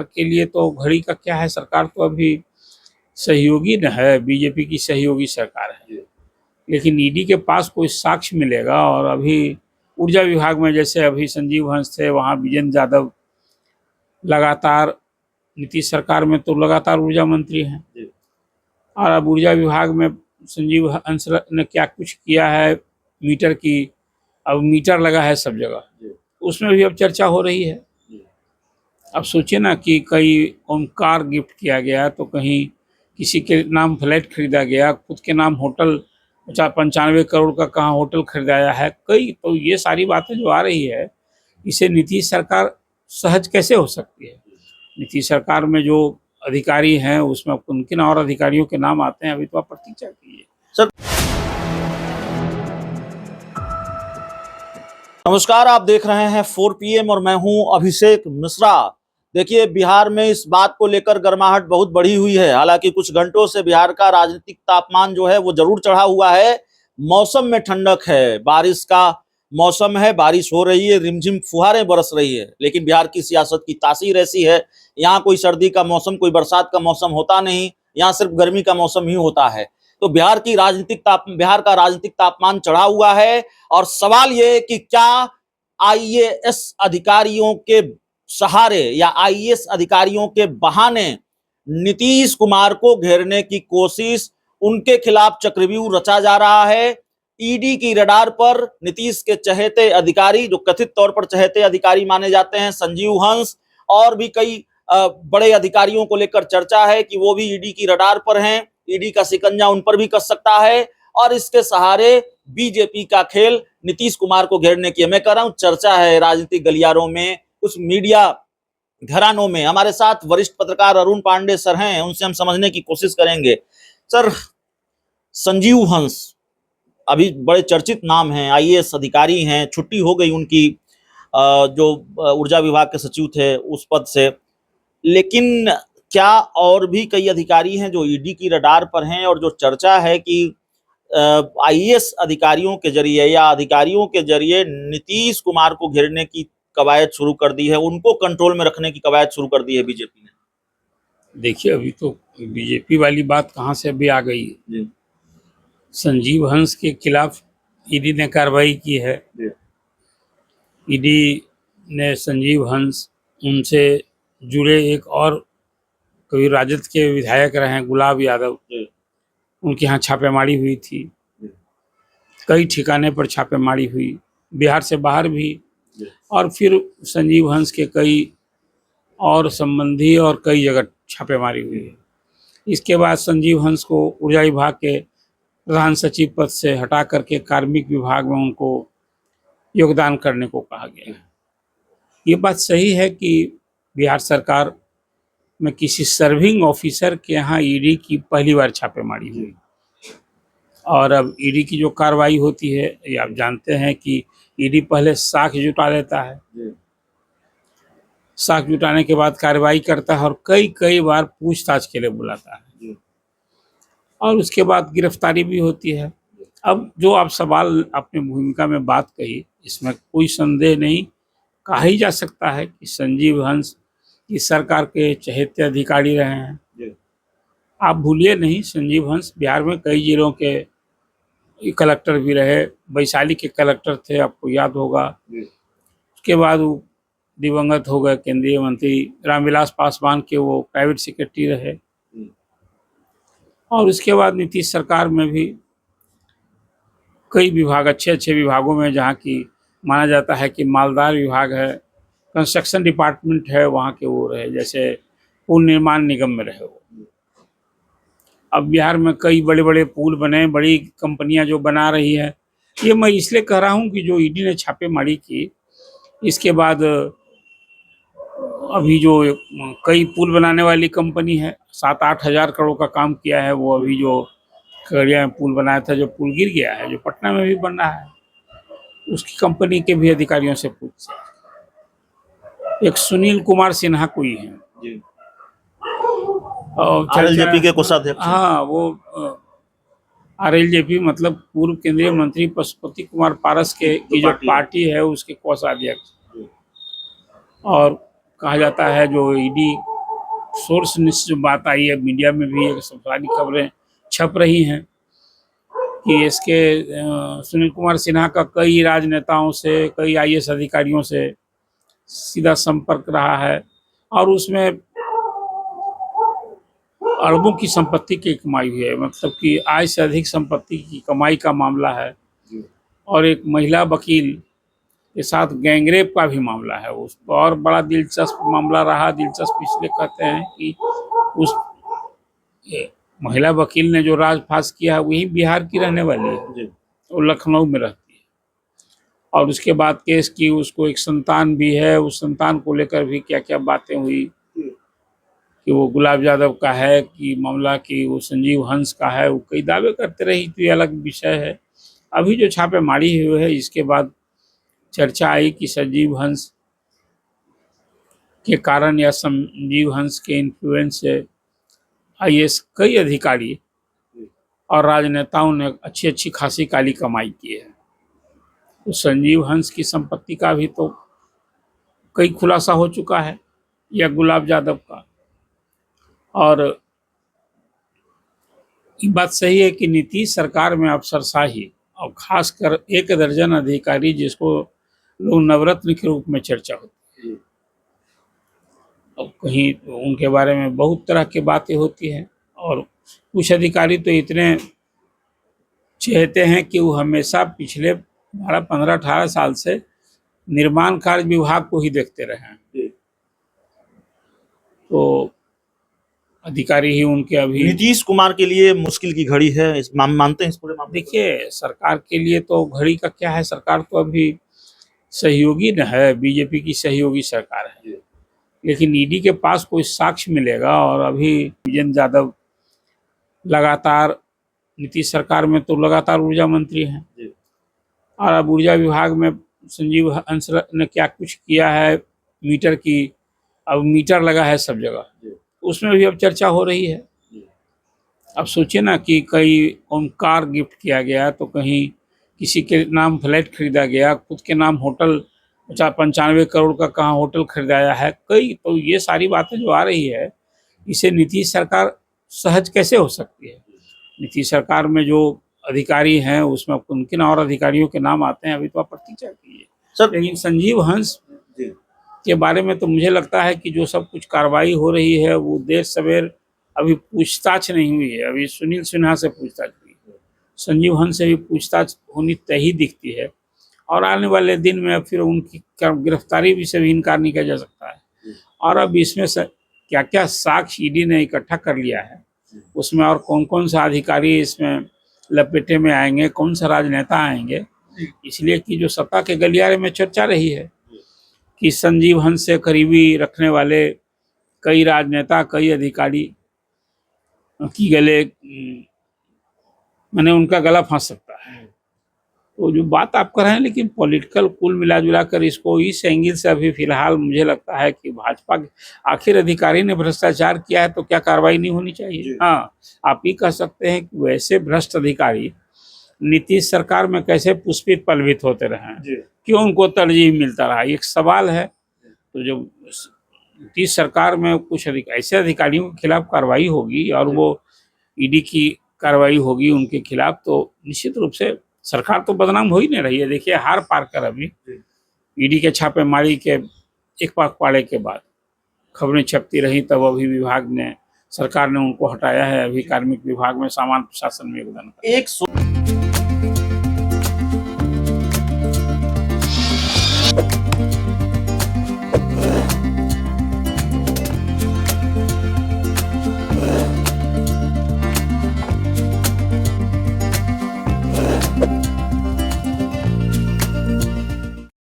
के लिए तो घड़ी का क्या है, सरकार तो अभी सहयोगी न है, बीजेपी की सहयोगी सरकार है, लेकिन ईडी के पास कोई साक्ष्य मिलेगा। और अभी ऊर्जा विभाग में जैसे अभी संजीव हंस थे, वहाँ विजेंद्र यादव लगातार, नीतीश सरकार में तो लगातार ऊर्जा मंत्री हैं, और अब ऊर्जा विभाग में संजीव हंस ने क्या कुछ किया है मीटर की, अब मीटर लगा है सब जगह, उसमें भी अब चर्चा हो रही है। अब सोचिए ना कि कहीं ओमकार गिफ्ट किया गया, तो कहीं किसी के नाम फ्लैट खरीदा गया, खुद के नाम होटल 95 करोड़ का कहाँ होटल खरीदाया है कई, तो ये सारी बातें जो आ रही है, इसे नीतीश सरकार सहज कैसे हो सकती है। नीतीश सरकार में जो अधिकारी हैं उसमें किन और अधिकारियों के नाम आते हैं, अभी तो आप प्रतीक्षा कीजिए। सर नमस्कार, आप देख रहे हैं 4 PM और मैं हूं अभिषेक मिश्रा। देखिए, बिहार में इस बात को लेकर गर्माहट बहुत बढ़ी हुई है। हालांकि कुछ घंटों से बिहार का राजनीतिक तापमान जो है वो जरूर चढ़ा हुआ है। मौसम में ठंडक है, बारिश का मौसम है, बारिश हो रही है, रिमझिम फुहारें बरस रही है, लेकिन बिहार की सियासत की तासीर ऐसी है, यहाँ कोई सर्दी का मौसम, कोई बरसात का मौसम होता नहीं, यहाँ सिर्फ गर्मी का मौसम ही होता है। तो बिहार का राजनीतिक तापमान चढ़ा हुआ है। और सवाल ये कि क्या आईएएस अधिकारियों के सहारे या आईएएस अधिकारियों के बहाने नीतीश कुमार को घेरने की कोशिश, उनके खिलाफ चक्रव्यूह रचा जा रहा है। ईडी की रडार पर नीतीश के चहेते अधिकारी, जो कथित तौर पर चहेते अधिकारी माने जाते हैं, संजीव हंस और भी कई बड़े अधिकारियों को लेकर चर्चा है कि वो भी ईडी की रडार पर हैं। ईडी का शिकंजा उन पर भी कस सकता है और इसके सहारे बीजेपी का खेल नीतीश कुमार को घेरने की, मैं कह रहा हूं, चर्चा है राजनीतिक गलियारों में, कुछ मीडिया घरानों में। हमारे साथ वरिष्ठ पत्रकार अरुण पांडे सर हैं, उनसे हम समझने की कोशिश करेंगे। सर, संजीव हंस अभी बड़े चर्चित नाम हैं, आईएएस अधिकारी हैं, छुट्टी हो गई उनकी जो ऊर्जा विभाग के सचिव थे उस पद से, लेकिन क्या और भी कई अधिकारी हैं जो ईडी की रडार पर हैं और जो चर्चा है कि आईएएस अधिकारियों के जरिए या अधिकारियों के जरिए नीतीश कुमार को घेरने की कवायद शुरू कर दी है, उनको कंट्रोल में रखने की कवायद शुरू कर दी है बीजेपी ने। देखिए, अभी तो बीजेपी वाली बात कहाँ से अभी आ गई है। संजीव हंस के खिलाफ ईडी ने कार्रवाई की है। ईडी ने संजीव हंस, उनसे जुड़े एक और कभी राजद के विधायक रहे हैं गुलाब यादव, उनके यहाँ छापेमारी हुई थी, कई ठिकाने पर छापेमारी हुई, बिहार से बाहर भी, और फिर संजीव हंस के कई और संबंधी और कई जगह छापेमारी हुई है। इसके बाद संजीव हंस को ऊर्जा विभाग के प्रधान सचिव पद से हटा करके कार्मिक विभाग में उनको योगदान करने को कहा गया है। ये बात सही है कि बिहार सरकार में किसी सर्विंग ऑफिसर के यहाँ ईडी की पहली बार छापेमारी हुई, और अब ईडी की जो कार्रवाई होती है, ये आप जानते हैं कि ईडी पहले साक्ष्य जुटा लेता है, साक्ष्य जुटाने के बाद कार्रवाई करता है और कई बार पूछताछ के लिए बुलाता है, और उसके बाद गिरफ्तारी भी होती है। अब जो आप सवाल अपनी भूमिका में बात कही, इसमें कोई संदेह नहीं, कहा ही जा सकता है कि संजीव हंस इस सरकार के चहेते अधिकारी रहे हैं। आप भूलिए नहीं, संजीव हंस बिहार में कई जिलों के कलेक्टर भी रहे, वैशाली के कलेक्टर थे, आपको याद होगा। उसके बाद वो दिवंगत हो गए केंद्रीय मंत्री रामविलास पासवान के वो प्राइवेट सेक्रेटरी रहे, और उसके बाद नीतीश सरकार में भी कई विभाग, अच्छे विभागों में, जहाँ की माना जाता है कि मालदार विभाग है, कंस्ट्रक्शन डिपार्टमेंट है, वहाँ के वो रहे, जैसे पुल निर्माण निगम में रहे वो। अब बिहार में कई बड़े बड़े पुल बने, बड़ी कंपनियां जो बना रही है। ये मैं इसलिए कह रहा हूँ कि जो ईडी ने छापेमारी की, इसके बाद अभी जो कई पुल बनाने वाली कंपनी है, 7-8 हज़ार करोड़ का काम किया है वो, अभी जो खगड़िया में पुल बनाया था, जो पुल गिर गया है, जो पटना में भी बन रहा है, उसकी कंपनी के भी अधिकारियों से पूछे। एक सुनील कुमार सिन्हा कोई है, आरएलजेपी के कोषाध्यक्ष। हाँ, वो आरएलजेपी मतलब पूर्व केंद्रीय मंत्री पशुपति कुमार पारस की जो पार्टी है उसके कोषाध्यक्ष। और कहा जाता है जो ईडी सोर्स से जो बात आई है, मीडिया में भी एक सारी खबरें छप रही हैं कि इसके सुनील कुमार सिन्हा का कई राजनेताओं से, कई आईएएस अधिकारियों से सीधा संपर्क रहा है और उसमें अरबों की संपत्ति की कमाई हुई है, मतलब कि आय से अधिक संपत्ति की कमाई का मामला है। और एक महिला वकील के साथ गैंगरेप का भी मामला है। उस और बड़ा दिलचस्प मामला रहा। दिलचस्प इसलिए कहते हैं कि उस महिला वकील ने जो राजफास किया है वही बिहार की रहने वाली है, वो लखनऊ में रहती है। और उसके बाद केस की उसको एक संतान भी है, उस संतान को लेकर भी क्या क्या बातें हुई कि वो गुलाब यादव का है कि मामला कि वो संजीव हंस का है, वो कई दावे करते रही, तो ये अलग विषय है। अभी जो छापेमारी हुई है इसके बाद चर्चा आई कि संजीव हंस के कारण या संजीव हंस के इन्फ्लुएंस से आईएएस कई अधिकारी और राजनेताओं ने अच्छी अच्छी खासी काली कमाई की है। तो संजीव हंस की संपत्ति का भी तो कई खुलासा हो चुका है, या गुलाब यादव का। और ये बात सही है कि नीतीश सरकार में अफसरशाही और खासकर 1 दर्जन अधिकारी जिसको लोग नवरत्न के रूप में चर्चा होती है, और कहीं उनके बारे में बहुत तरह की बातें होती हैं। और कुछ अधिकारी तो इतने चहेते हैं कि वो हमेशा पिछले 15-18 साल से निर्माण कार्य विभाग को ही देखते रहे हैं। तो अधिकारी ही उनके अभी नीतीश कुमार के लिए मुश्किल की घड़ी है, मानते हैं इस पूरे मामले? देखिए, सरकार के लिए तो घड़ी का क्या है, सरकार तो अभी सहयोगी न है, बीजेपी की सहयोगी सरकार है। लेकिन ईडी के पास कोई साक्ष्य मिलेगा। और अभी वीरेंद्र यादव लगातार नीतीश सरकार में तो लगातार ऊर्जा मंत्री हैं, और अब ऊर्जा विभाग में संजीव हंस ने क्या कुछ किया है मीटर की, अब मीटर लगा है सब जगह, उसमें भी अब चर्चा हो रही है। अब सोचिए ना कि कहीं कार गिफ्ट किया गया, तो कहीं किसी के नाम फ्लैट खरीदा गया, खुद के नाम होटल 95 करोड़ का कहाँ होटल खरीदाया है कई। तो ये सारी बातें जो आ रही है, इसे नीतीश सरकार सहज कैसे हो सकती है? नीतीश सरकार में जो अधिकारी हैं उसमें किन और अधिकारियों के नाम आते हैं अभी तो आप प्रतीक्षा कीजिए सर। लेकिन संजीव हंस के बारे में तो मुझे लगता है कि जो सब कुछ कार्रवाई हो रही है वो देर सवेर अभी पूछताछ नहीं हुई है। अभी सुनील सिन्हा से पूछताछ हुई है, संजीव हंस से भी पूछताछ होनी तय ही दिखती है। और आने वाले दिन में फिर उनकी गिरफ्तारी भी से भी इनकार नहीं किया जा सकता है। और अब इसमें क्या क्या साक्ष्य ईडी ने इकट्ठा कर लिया है, उसमें और कौन कौन सा अधिकारी इसमें लपेटे में आएंगे, कौन सा राजनेता आएंगे, इसलिए कि जो सत्ता के गलियारे में चर्चा रही है कि संजीव हंस से करीबी रखने वाले कई राजनेता, कई अधिकारी की गले मैंने उनका गला फंस सकता है। तो जो बात आप कर रहे हैं, लेकिन पॉलिटिकल कुल मिला जुला कर इसको इस एंगल से अभी फिलहाल मुझे लगता है कि भाजपा के आखिर अधिकारी ने भ्रष्टाचार किया है तो क्या कार्रवाई नहीं होनी चाहिए? हाँ, आप ही कह सकते हैं कि वैसे भ्रष्ट अधिकारी नीतीश सरकार में कैसे पुष्पित पलवित होते रहे, क्यों उनको तरजीह मिलता रहा, एक सवाल है। तो जो नीतीश सरकार में कुछ ऐसे अधिकारियों के खिलाफ कार्रवाई होगी और वो ईडी की कार्रवाई होगी उनके खिलाफ, तो निश्चित रूप से सरकार तो बदनाम हो ही नहीं रही है। देखिए, हार पार कर अभी ईडी के छापेमारी के एक पखवाड़े के बाद खबरें छपती रही, तब अभी विभाग ने, सरकार ने उनको हटाया है। अभी कार्मिक विभाग में सामान्य प्रशासन में योगदान एक